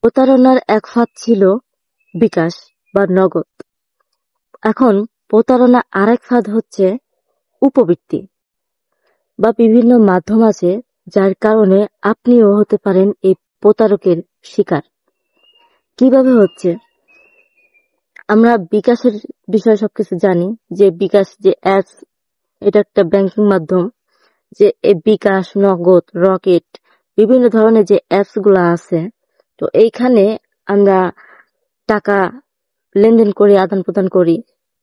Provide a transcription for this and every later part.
প্রতারণার এক ফাঁদ ছিল বিকাশ বা নগদ। এখন প্রতারণা আরেক ফাঁদ হচ্ছে উপবৃত্তি বা বিভিন্ন মাধ্যম আছে যার কারণে আপনিও হতে পারেন এই প্রতারকের শিকার। কিভাবে হচ্ছে? আমরা বিকাশের বিষয়ে সবকিছু জানি যে বিকাশ যে অ্যাপস, এটা একটা ব্যাংকিং মাধ্যম। যে এই বিকাশ, নগদ, রকেট, বিভিন্ন ধরনের যে অ্যাপস গুলা আছে, তো এইখানে আমরা টাকা লেনদেন করি, আদান প্রদান করি।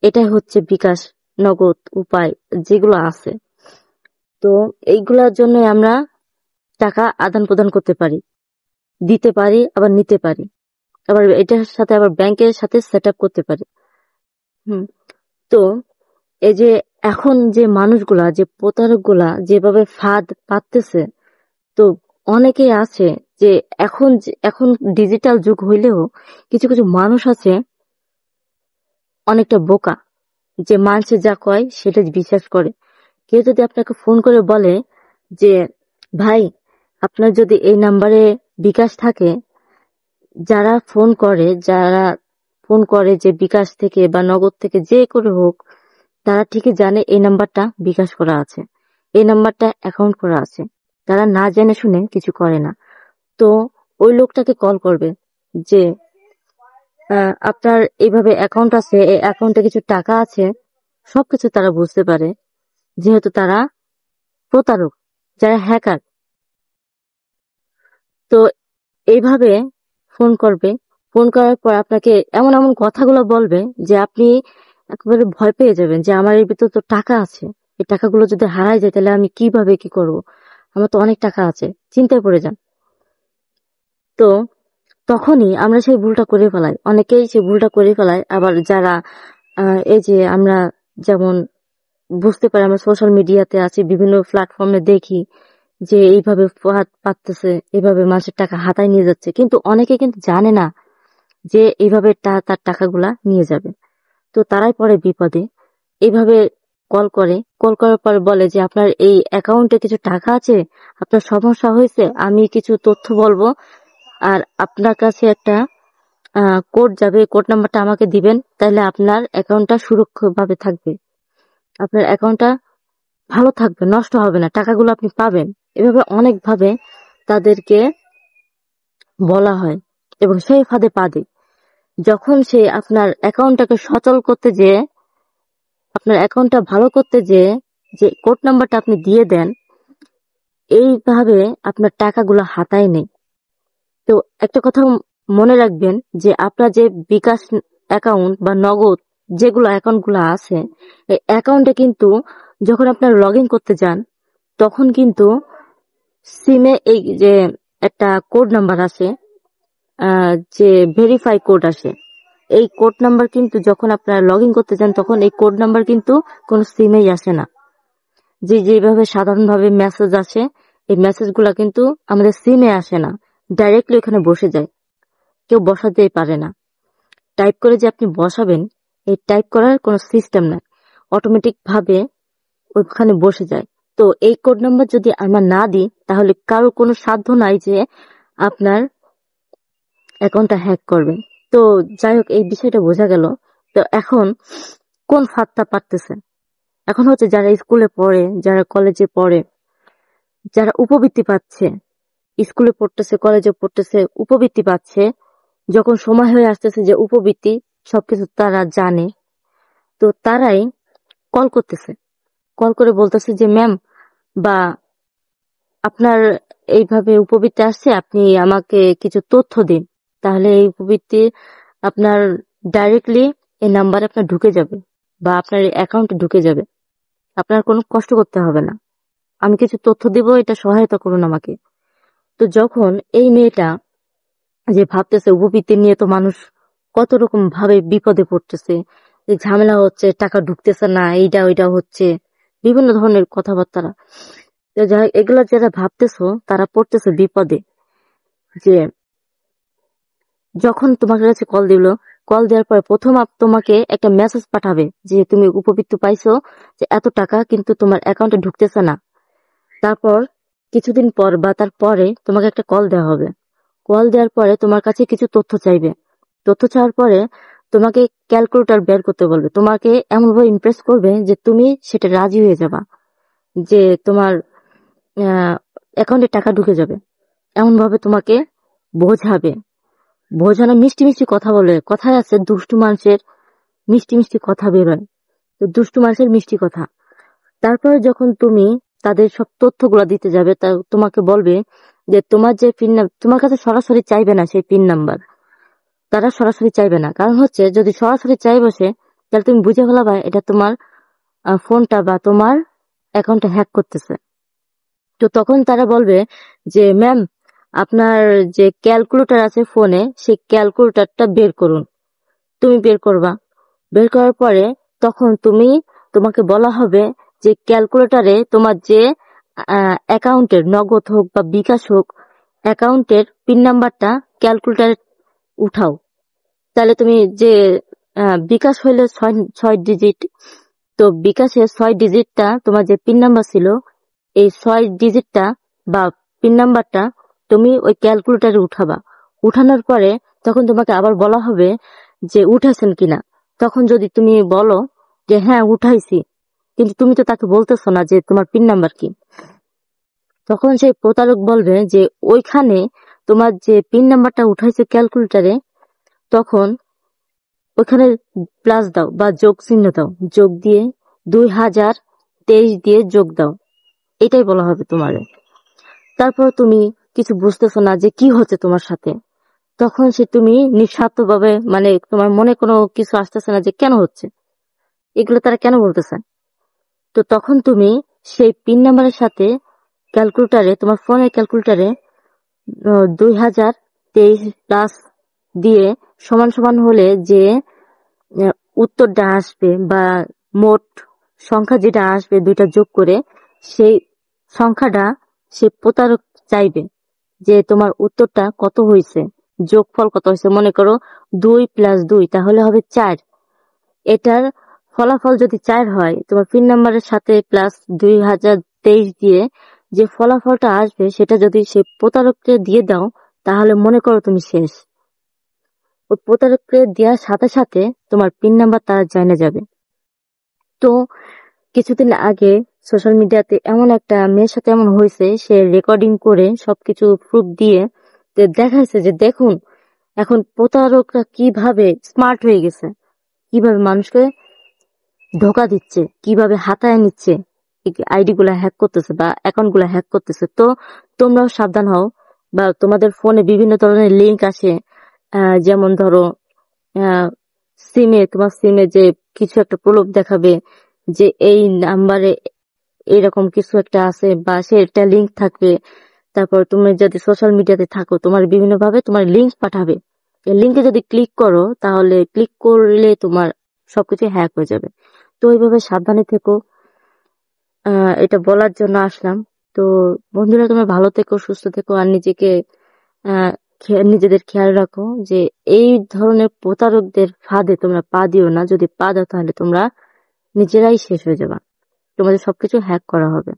এটাই হচ্ছে বিকাশ, নগদ উপায় যেগুলো আছে। তো এইগুলোর জন্য আমরা টাকা আদান প্রদান করতে পারি, দিতে পারি, আবার নিতে পারি, আবার এটার সাথে আবার ব্যাংকের সাথে সেট আপ করতে পারি। তো এই যে এখন যে মানুষগুলা, যে প্রতারকগুলা যেভাবে ফাঁদ পাততেছে, তো অনেকেই আছে যে এখন ডিজিটাল যুগ হইলেও কিছু কিছু মানুষ আছে অনেকটা বোকা, যে মানুষে যা কয় সেটা বিশ্বাস করে। কেউ যদি আপনাকে ফোন করে বলে যে ভাই, আপনার যদি এই নাম্বারে বিকাশ থাকে, যারা ফোন করে যে বিকাশ থেকে বা নগদ থেকে যে করে হোক, তারা ঠিকই জানে এই নাম্বারটা বিকাশ করা আছে, এই নাম্বারটা অ্যাকাউন্ট করা আছে। তারা না জেনে শুনে কিছু করে না। তো ওই লোকটাকে কল করবে যে আপনার এইভাবে অ্যাকাউন্ট আছে, এই অ্যাকাউন্টে কিছু টাকা আছে। সবকিছু তারা বুঝতে পারে, যেহেতু তারা প্রতারক, যারা হ্যাকার। তো এইভাবে ফোন করবে, ফোন করার পর আপনাকে এমন এমন কথাগুলো বলবে যে আপনি একেবারে ভয় পেয়ে যাবেন যে আমার এর ভিতর তো টাকা আছে, এই টাকাগুলো যদি হারায় যায় তাহলে আমি কিভাবে কি করব, আমার তো অনেক টাকা আছে, চিন্তায় পড়ে যান। তো তখনই আমরা সেই ভুলটা করে ফেলাই, অনেকেই সেই ভুলটা করে ফেলায়। আবার যারা এই যে আমরা যেমন বুঝতে পারি, আমরা সোশ্যাল মিডিয়াতে আছি, বিভিন্ন প্ল্যাটফর্মে দেখি যে এইভাবে ফাঁদ পাততেছে, এইভাবে মানুষের টাকা হাতায় নিয়ে যাচ্ছে, কিন্তু অনেকে কিন্তু জানে না যে এইভাবে তার টাকাগুলা নিয়ে যাবে। তো তারাই পরে বিপদে। এইভাবে কল করার পর বলে যে আপনার এই অ্যাকাউন্টে কিছু টাকা আছে, আপনার সমস্যা হয়েছে, আমি কিছু তথ্য বলবো, আর আপনার কাছে একটা কোড যাবে, কোড নাম্বারটা আমাকে দিবেন, তাহলে আপনার অ্যাকাউন্টটা সুরক্ষিতভাবে থাকবে, আপনার অ্যাকাউন্টটা ভালো থাকবে, নষ্ট হবে না, টাকাগুলো আপনি পাবেন। এভাবে অনেকভাবে তাদেরকে বলা হয় এবং সেই ফাঁদে পা দেয়। যখন সে আপনার অ্যাকাউন্টটাকে সচল করতে যেয়ে, আপনার অ্যাকাউন্টটা ভালো করতে যেয়ে যে কোড নাম্বারটা আপনি দিয়ে দেন, এইভাবে আপনার টাকাগুলো হাতায় নেই। তো একটা কথা মনে রাখবেন যে আপনার যে বিকাশ অ্যাকাউন্ট বা নগদ যেগুলো অ্যাকাউন্টগুলো আছে, এই অ্যাকাউন্টে কিন্তু যখন আপনার লগ ইন করতে যান, তখন কিন্তু সিমে এই যে একটা কোড নাম্বার আছে, যে ভেরিফাই কোড আসে, এই কোড নাম্বার কিন্তু যখন আপনারা লগ ইন করতে যান, তখন এই কোড নাম্বার কিন্তু কোনো সিমেই আসে না। যেভাবে সাধারণভাবে মেসেজ আসে, এই মেসেজগুলা কিন্তু আমাদের সিমে আসে না, ডাইরেক্টলি ওখানে বসে যায়, কেউ বসাতেই পারে না। টাইপ করে যে আপনি বসাবেন, এই টাইপ করার কোনো সিস্টেম নাই, অটোমেটিক ভাবে ওখানে বসে যায়। তো এই কোড নাম্বার যদি আমরা না দিই, তাহলে কারো কোনো সাধ্য নাই যে আপনার অ্যাকাউন্টটা হ্যাক করবে। তো যাই হোক, এই বিষয়টা বোঝা গেল। তো এখন কোন ফাঁদটা পারতেছে? এখন হচ্ছে যারা স্কুলে পড়ে, যারা কলেজে পড়ে, যারা উপবৃত্তি পাচ্ছে, স্কুলে পড়তেছে, কলেজে পড়তেছে, উপবৃত্তি পাচ্ছে, যখন সময় হয়ে আসতেছে যে উপবৃত্তি সবকিছু তারা জানে, তো তারাই কল করতেছে, কল করে বলতেছে যে ম্যাম, বা আপনার এইভাবে উপবৃত্তি আসছে, আপনি আমাকে কিছু তথ্য দিন, তাহলে এই উপবৃত্তি আপনার ডাইরেক্টলি এই নাম্বারে আপনার ঢুকে যাবে বা আপনার অ্যাকাউন্টে ঢুকে যাবে, আপনার কোনো কষ্ট করতে হবে না, আমি কিছু তথ্য দিব, এটা সহায়তা করুন আমাকে। তো যখন এই মেয়েটা যে ভাবতেছে উপবৃত্তি নিয়ে তো মানুষ কত রকম ভাবে বিপদে পড়তেছে, যে ঝামেলা হচ্ছে, টাকা ঢুকতেছে না, এইটা ওইটা হচ্ছে, বিভিন্ন ধরনের কথাবার্তা, তো যাই হোক, এগুলা যারা ভাবতেছো তারা পড়তেছে বিপদে। যে যখন তোমার কাছে কল দিল, কল দেওয়ার পরে প্রথম তোমাকে একটা মেসেজ পাঠাবে যে তুমি উপবৃত্তি পাইছো, যে এত টাকা কিন্তু তোমার অ্যাকাউন্টে ঢুকতেছে না। তারপর কিছুদিন পর বা তারপরে তোমাকে একটা কল দেওয়া হবে, কল দেওয়ার পরে তোমার কাছে কিছু তথ্য চাইবে। তথ্য চাওয়ার পরে তোমাকে ক্যালকুলেটর বের করতে বলবে, তোমাকে এমনভাবে ইমপ্রেস করবে যে তুমি সেটা রাজি হয়ে যাবা, যে তোমার অ্যাকাউন্টে টাকা ঢুকে যাবে। এমন ভাবে তোমাকে বোঝাবে, বোঝানো মিষ্টি মিষ্টি কথা বলে। কথায় আছে দুষ্টু মানুষের মিষ্টি মিষ্টি কথা বেরোয়, তো দুষ্টু মানুষের মিষ্টি কথা। তারপরে যখন তুমি তাদের সব তথ্যগুলো দিতে যাবে, তা তোমাকে বলবে যে তোমার যে পিন, তোমার কাছে সরাসরি চাইবে না সেই পিন নাম্বার, তারা সরাসরি চাইবে না। কারণ হচ্ছে যদি সরাসরি চাই বসে, তাহলে তুমি বুঝে ফেলাবা এটা তোমার ফোনটা বা তোমার অ্যাকাউন্টটা হ্যাক করতেছে। তো তখন তারা বলবে যে ম্যাম, আপনার যে ক্যালকুলেটর আছে ফোনে, সেই ক্যালকুলেটরটা বের করুন। তুমি বের করবা, বের করার পরে তখন তোমাকে বলা হবে যে ক্যালকুলেটরে তোমার যে অ্যাকাউন্টের, নগদ হোক বা বিকাশ হোক, অ্যাকাউন্টের পিন নাম্বারটা ক্যালকুলেটরে উঠাও। তাহলে তুমি যে বিকাশ হইলে 6 ডিজিট, তো বিকাশের 6 ডিজিটটা তোমার যে পিন নাম্বার ছিল, এই 6 ডিজিটটা বা পিন নাম্বারটা তুমি ওই ক্যালকুলেটরে উঠাবা। উঠানোর পরে তখন তোমাকে আবার বলা হবে যে উঠাইছেন কিনা। তখন যদি তুমি বলো যে হ্যাঁ উঠাইছি, কিন্তু তুমি তো তাকে বলতেছো না যে তোমার পিন নাম্বার কি, তখন সেই প্রতারক বলবে যে ওইখানে তোমার যে পিন নাম্বারটা উঠাইছে ক্যালকুলেটরে, তখন ওখানে প্লাস দাও বা যোগ চিহ্ন দাও, যোগ দিয়ে 2023 দিয়ে যোগ দাও, এটাই বলা হবে তোমারে। তারপর তুমি কিছু বুঝতেছো না যে কি হচ্ছে তোমার সাথে, তখন তুমি নিঃস্বার্থভাবে, মানে তোমার মনে কোনো কিছু আসতেছে না যে কেন হচ্ছে, এগুলো তারা কেন বলতেছে। তো তখন তুমি সেই পিন নাম্বারের সাথে ক্যালকুলেটরে, তোমার ফোনের ক্যালকুলেটরে 2023 প্লাস দিয়ে সমান সমান হলে যে উত্তরটা আসবে বা মোট সংখ্যা যেটা আসবে দুইটা যোগ করে, সেই সংখ্যাটা সে প্রতারক চাইবে যে তোমার উত্তরটা কত হয়েছে, যোগফল কত হয়েছে। মনে করো 2+2 তাহলে হবে 4। এটার ফলাফল যদি 4 হয়, তোমার পিন নাম্বারের সাথে প্লাস 2023 দিয়ে যে ফলাফলটা আসবে সেটা যদি সে প্রতারককে দিয়ে দাও, তাহলে মনে করো তুমি শেষ। ওই প্রতারককে দেওয়ার সাথে সাথে তোমার পিন নাম্বার তারা জেনে যাবে। তো কিছুদিন আগে সোশ্যাল মিডিয়াতে এমন একটা মেয়ের সাথে এমন হয়েছে, সে রেকর্ডিং করে সবকিছু প্রুফ দিয়ে দেখাইছে যে দেখুন এখন প্রতারকরা কিভাবে স্মার্ট হয়ে গেছে, কিভাবে মানুষকে ধোকা দিচ্ছে, কিভাবে হাতায় নিচ্ছে, আইডি গুলা হ্যাক করতেছে বা অ্যাকাউন্ট গুলা হ্যাক করতেছে। তো তোমরাও সাবধান হও, বা তোমাদের ফোনে বিভিন্ন ধরনের লিঙ্ক আসে, যেমন ধরো তোমার সিমে যে কিছু একটা প্রলোভ দেখাবে যে এই নাম্বারে এরকম কিছু একটা আছে বা সেটা লিঙ্ক থাকবে। তারপর তুমি যদি সোশ্যাল মিডিয়াতে থাকো, তোমার বিভিন্ন ভাবে তোমার লিঙ্ক পাঠাবে। এই লিঙ্কে যদি ক্লিক করো, তাহলে ক্লিক করলে তোমার সবকিছু হ্যাক হয়ে যাবে। তো ওইভাবে সাবধানে থেকো, এটা বলার জন্য আসলাম। তো বন্ধুরা, তোমরা ভালো থেকো, সুস্থ থেকো, আর নিজেদের খেয়াল রাখো যে এই ধরনের প্রতারকদের ফাঁদে তোমরা পা দিও না। যদি পা দাও তাহলে তোমরা নিজেরাই শেষ হয়ে যাবা, তোমাদের সবকিছু হ্যাক করা হবে।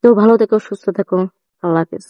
তো ভালো থেকো, সুস্থ থেকো, আল্লাহ হাফেজ।